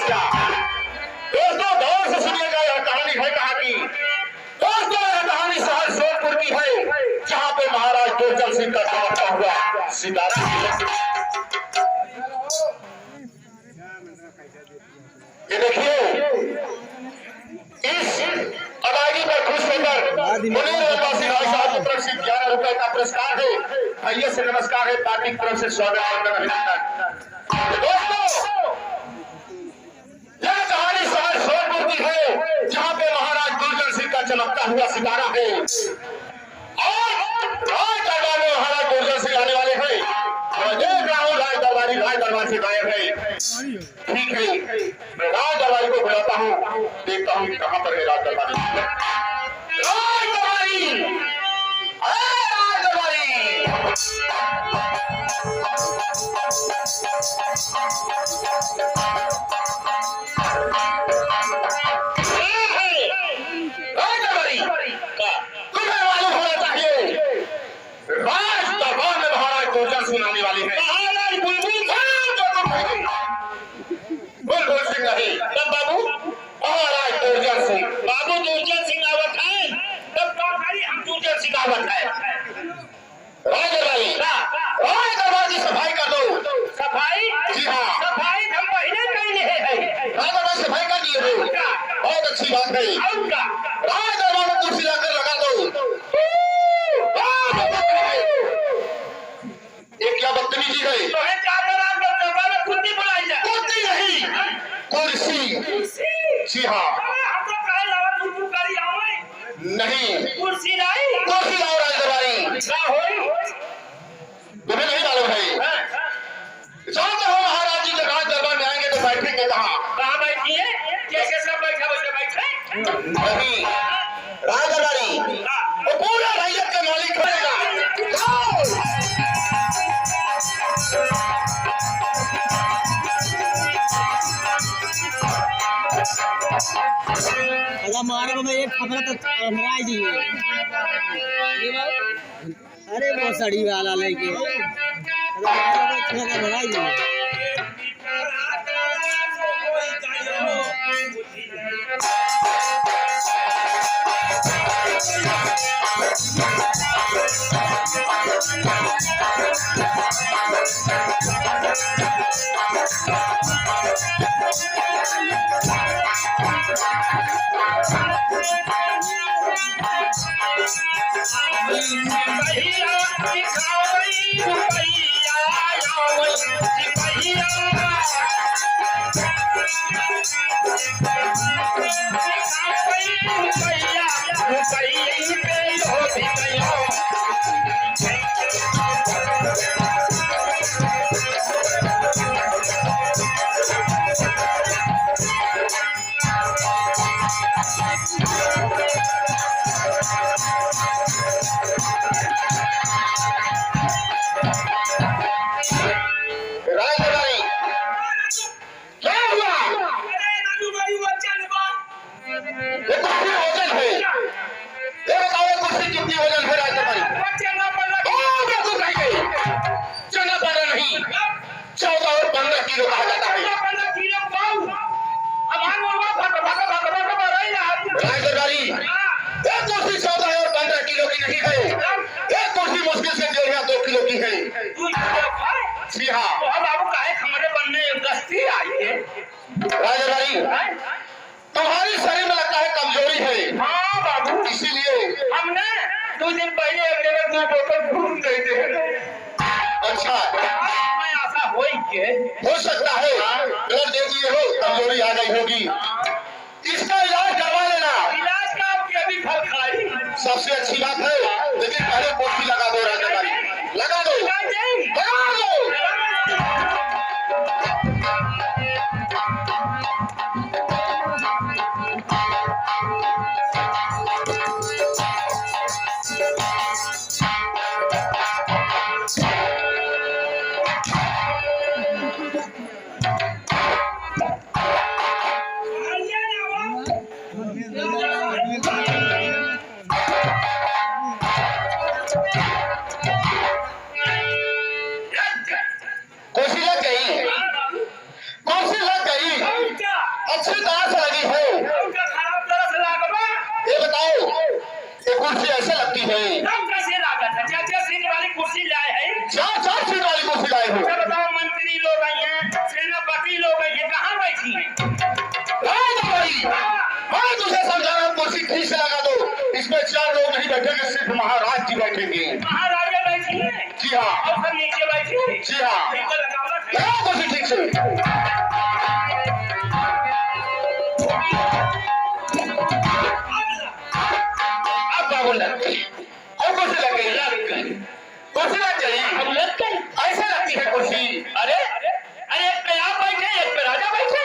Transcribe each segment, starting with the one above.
क्या दोस्तों गौर से सुनिएगा। यह कहानी है कहाँ की दोस्तों? यह कहानी शहर सोनपुर की है, जहाँ पे महाराज दुर्जन सिंह का चमकता हुआ सितारा। ये देखिए इस अदायगी पर खुश होकर मुनीर अब्बासी भाई साहब की तरफ से 11 रुपए का पुरस्कार है। भैया से नमस्कार है, पार्टी की तरफ से स्वागत अभिनंदन। दोस्तों यह कहानी शहर सोनपुर की है, जहाँ पे महाराज दुर्जन सिंह का चमकता हुआ सितारा है। और राज दरबार में महाराज दुर्जन सिंह आने वाले हैं। देख रहा हूँ राज दरबार से गायब है। ठीक है, मैं राज दरबारी को बुलाता हूँ, देखता हूँ कि कहाँ पर है राज दरबारी। राज दरबारी, राज दरबारी। राज दरबारी तुम्हें मालूम होना चाहिए राज दरबार में महाराज दुर्जन सिंह आने वाली है। बुलबुल सिंह नहीं, तब बाबू महाराज दुर्जन सिंह। बाबू दुर्जन सिंह आवत है, तब हम दुर्जन सिंह आवत है। राज दरबार की सफाई कर दो। सफाई? जी हाँ, सफाई हम पहले कहने हैं। राज दरबार सफाई कर दिए हो, बहुत अच्छी बात है। राज दरबार में कुर्सी लाकर लगा दो। ये क्या बदतमीजी है? कुर्सी नहीं, कुर्सी। जी हाँ, नहीं कुर्सी नहीं, कुर्सी लाओ राज दरबारी। तुम्हें नहीं मालूम है? जानते हो महाराज जी जब राज दरबार में आएंगे तो बैठेंगे कहाँ बैठिए? जैसे सब बैठा वैसे बैठे नहीं। राज दरबारी वो पूरा रैयत का मालिक बनेगा। अगर मारे में एक खबर तो हमारा जी है। अरे वो सड़ी वाला लेके हमारा जी है। जी हाँ, बाबू काहे हमारे बनने गस्ती आई है। राजा भाई तुम्हारी शरीर में लगता है कमजोरी है। हाँ बाबू, इसीलिए हमने 2 दिन पहले एक जगह 2 बोतल घूम गए थे। अच्छा, मैं आशा हो सकता है ब्लड दे दिए हो, कमजोरी आ गई होगी। इसका इलाज करवा लेना। इलाज का आपकी अभी फल खाई सबसे अच्छी बात है, लेकिन पहले पोथी लगा दो राजा भाई, लगा दो, लगा दो। कौन सी लग गई? राजदरबारी, मैं तुझे समझा रहा हूँ, कुर्सी ठीक से लगा दो। इसमें 4 लोग नहीं बैठेंगे, सिर्फ महाराज जी बैठेंगे। महाराजा बैठी है जी हाँ, और सब नीचे बैठी। जी हाँ, ठीक है, लगाओ ना। लगाओ कुर्सी ठीक से। अब बाबू लग गई, और कुर्सी लग गई, कुर्सी लग गई, अब लग गई। ऐसे लगती है कुर्सी। अरे अरे एक पे आप बैठे, एक पे राजा बैठे।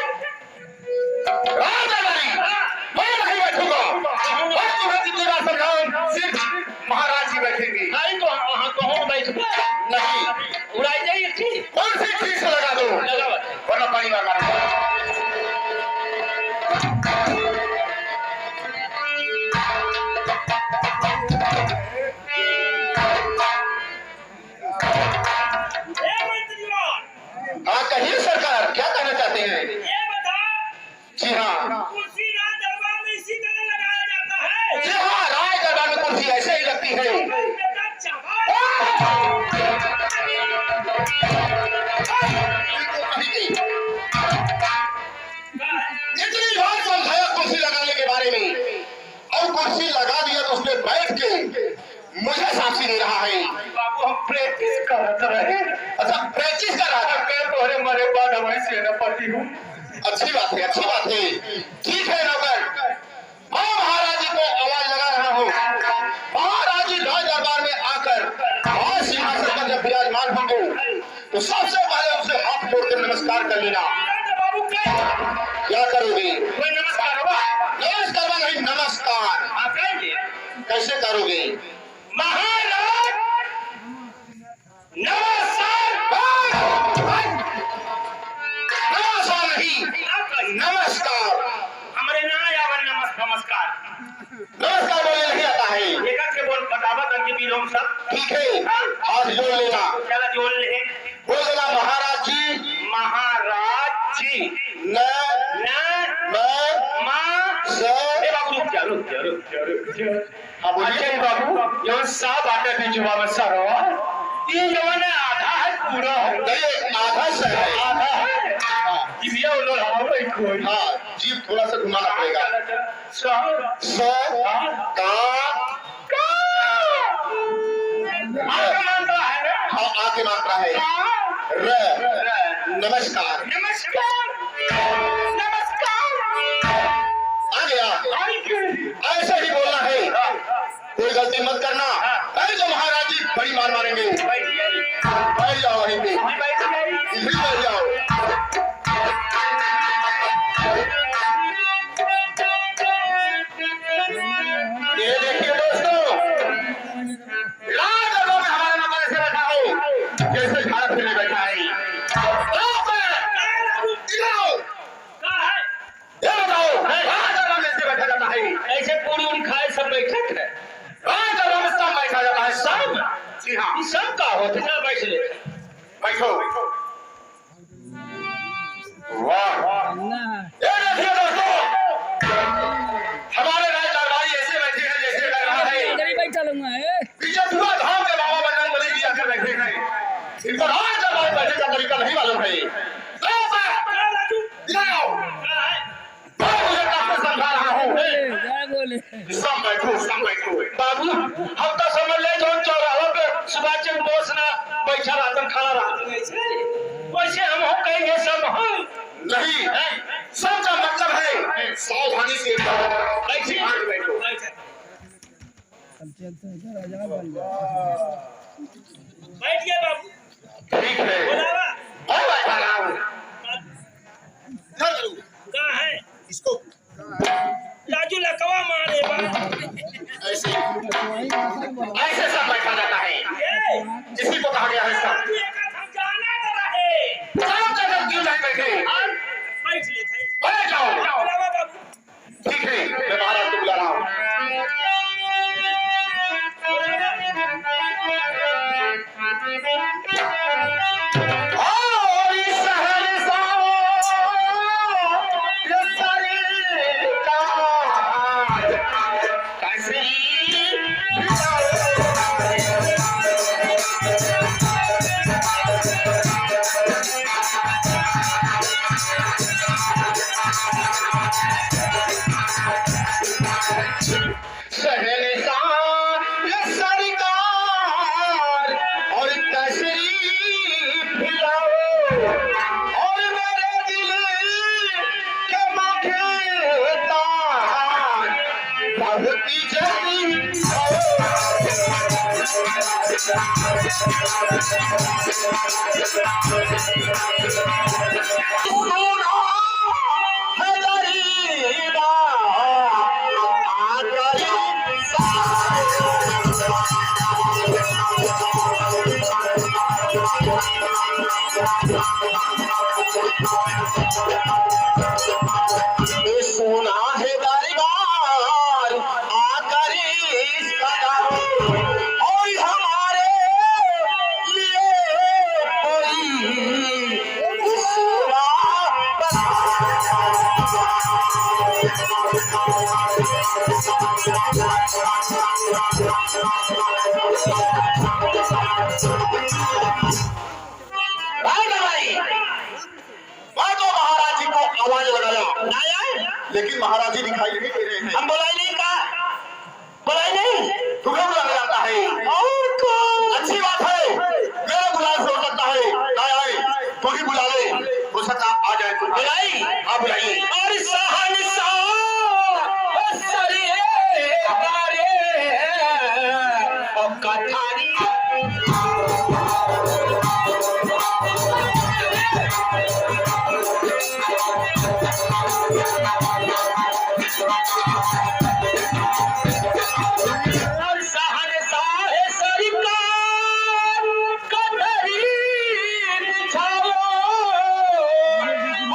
राजदरबारी, मैं नहीं बैठूंगा। मैं तुम्हें जितनी बार समझाऊं, सिर्फ महाराज जी बैठेंगे। नहीं तो वहाँ तो हम बैठ गए। नहीं, उड़ाई जाइए ठीक। कुर्सी ठीक से लगा दो, लगाओ। वरना पानी मार मारूंगा। हाँ कहिए सरकार, क्या कहना चाहते हैं? ये बता, जी हाँ, कुर्सी राज दरबार में इसी तरह लगाया जाता है। जी हाँ, राज दरबार में कुर्सी ऐसे ही लगती है। बेटा चावल। इतनी बार समझाया कुर्सी लगाने के बारे में, और कुर्सी लगा दिया तो उसमें बैठ के मुझे साक्षी दे रहा है। बाबू हम प्रैक्टिस करते रहे। अच्छा, प्रैक्टिस कर रहा था। मैं तोहरे मरे बाद हमारी सेनापति हूँ। अच्छी बात है, अच्छी बात है। ठीक है नौकर, मैं महाराज जी को आवाज लगा रहा हूँ। महाराज जी राज दरबार में आकर और सिंहासन पर जब विराजमान होंगे तो सबसे पहले उसे हाथ जोड़कर नमस्कार कर लेना। बाबू क्या करोगे? कोई नमस्कार होगा? नमस्कार नहीं, नमस्कार। आप कहेंगे कैसे करोगे? महाराज नमस्कार। नमस्कार नहीं, नमस्कार। हमारे ना आवन नमस्कार। नमस्कार बोले नहीं आता है। एक के बोल बतावत अंक भी लोग सब ठीक है, हाथ जोड़ लेना। चला जोड़ ले। बोल देना महाराज जी, महाराज जी न न मैं माँ से। ए बाबू रुक जा। हाँ बोलिए। अच्छा बाबू जो सा बातें बीचवा में सरो ये जवान आधा है पूरा है। नहीं, आधा से है। आधा है। हाँ, ये उन्हों हवा में कोई हाँ, जीभ थोड़ा सा घुमाना पड़ेगा। स का आगे मानता है ना। हाँ, आके मात्रा है। र, नमस्कार। नमस्कार आ गया। ऐसे ही बोलना है, कोई गलती मत करना। ऐसे महाराज जी बड़ी मार मारेंगे। बैठ जाओ वहीं पे, इधर बैठ जाओ। ये देखिए दोस्तों, राज दरबार में हमारा नंबर ऐसे बैठा है जैसे झाड़ फिरने बैठा है। इधर आओ, ये बताओ, राज दरबार में ऐसे बैठा जाता है? ऐसे पूरी उड़ी खाए सब बैठे थे। राज दरबार में सब बैठा जाता है। सब? जी हाँ, ये सब का होते ना बैठ ले। बैठो। वाह, ये देखिए दोस्तों, हमारे राज दरबारी ऐसे बैठे हैं जैसे लग रहा है बैठा लूंगा पीछे पूरा धाम के बाबा बजरंग बली जी आकर बैठे हैं। इनको राज दरबार बैठने का तरीका नहीं मालूम है। इधर आओ, मैं मुझे काफी समझा रहा हूँ। सब बैठो, सब बैठो। बाबू हम तो समझ ले जो चौराहा पे सुभाष चंद्र बोस ना बैठा रहता खड़ा रहा वैसे हम हो कहेंगे सब हम नहीं, सब का मतलब है सावधानी से ऐसे बैठो। बैठ गया बाबू ठीक है, बोलावा मैं बैठा रहा हूँ। कहाँ है इसको राजू लकवा मारे बा ऐसे ऐसे सब बैठा जाता है। ए इसी को कहा गया है सब। राजू एक हम जाना तो रहे सब जगह क्यों नहीं बैठे? और बैठ ले थे बैठ जाओ। बोलावा बाबू ठीक है, मैं महाराज को बुला रहा हूँ। और इस सहरसा ये सारी सुना है दरबार आकर इसका और हमारे लिए कोई सेवा मैं तो महाराज जी को आवाज लगाया नहीं आए लेकिन महाराज जी दिखाई नहीं दे रहे हैं। हम बुलाई नहीं का बुलाई नहीं तुम्हें बुलाने आता है और कौन अच्छी बात है मेरा बुलाने से हो सकता है ना आए तो ही बुला ले हो सकता आ जाए तो बुलाई आप बुलाइए और सहनशाह सरिए हमारे और कथारी और सहनशाह सरकार कथारी बिछाओ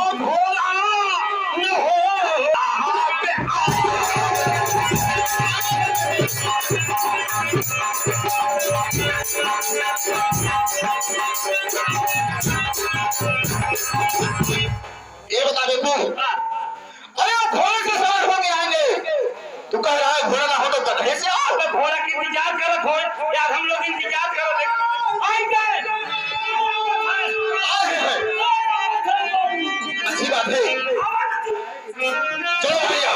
और भोला न हो यहाँ पे ये बता दे तू अरे वो घोड़े से सवार होके आएंगे तू कह रहा है घोड़ा ना हो तो गधे से आओ तो घोड़ा की इंतजार करो घोड़ यार हम लोग इंतजार करो आएंगे अच्छी बात है चलो भैया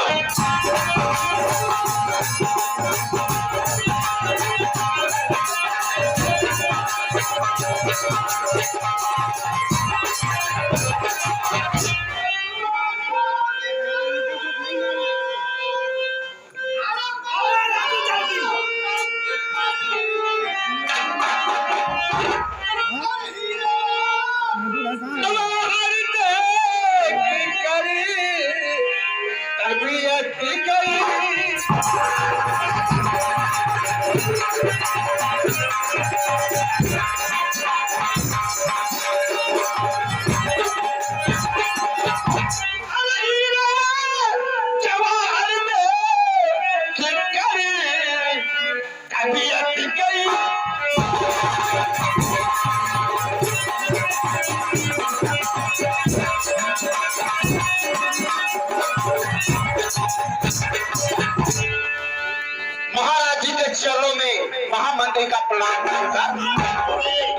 महाराज जी के चरणों में महामंत्री का प्रणाम करूंगा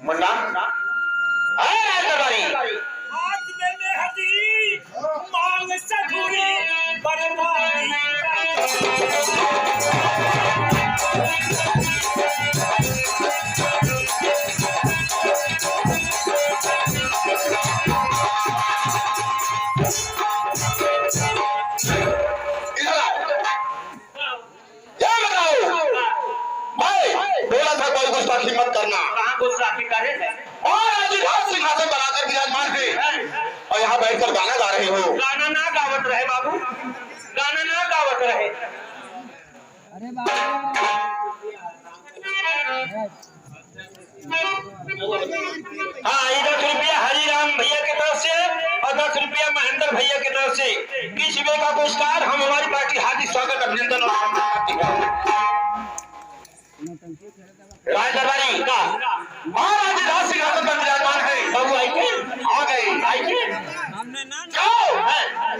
मुन्ना अरे राजदरबारी हाथ में मेहंदी मांग सधुरी बरबादी इधर आओ ये बताओ भाई बोला था कोई गुस्ताखी मत करना कहाँ गुस्ताखी करे और आज रात सिंहासन बनाकर विराजमान थे और यहाँ बैठकर गाना गा रहे हो गाना ना गावत रहे बाबू गाना ना गावत रहे अरे बाबा हाँ ये 10 रुपया हरिराम भैया की तरफ से और 10 रुपया महेंद्र भैया की तरफ से 20 रुपये का पुरस्कार हम हमारी पार्टी हार्दिक स्वागत अभिनंदन और सम्मान करती है राजदरबारी का महाराज राज सिंहासन पर विराजमान है बाबू आइए आ गए आइए जाओ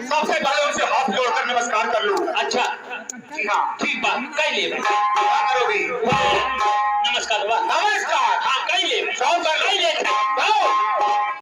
सबसे पहले उनसे हाथ जोड़कर नमस्कार कर लो अच्छा जी हाँ ठीक बात कह ले क्या करोगे नमस्कार बा नमस्कार हाँ कह ले जाओ कर कह ले जाओ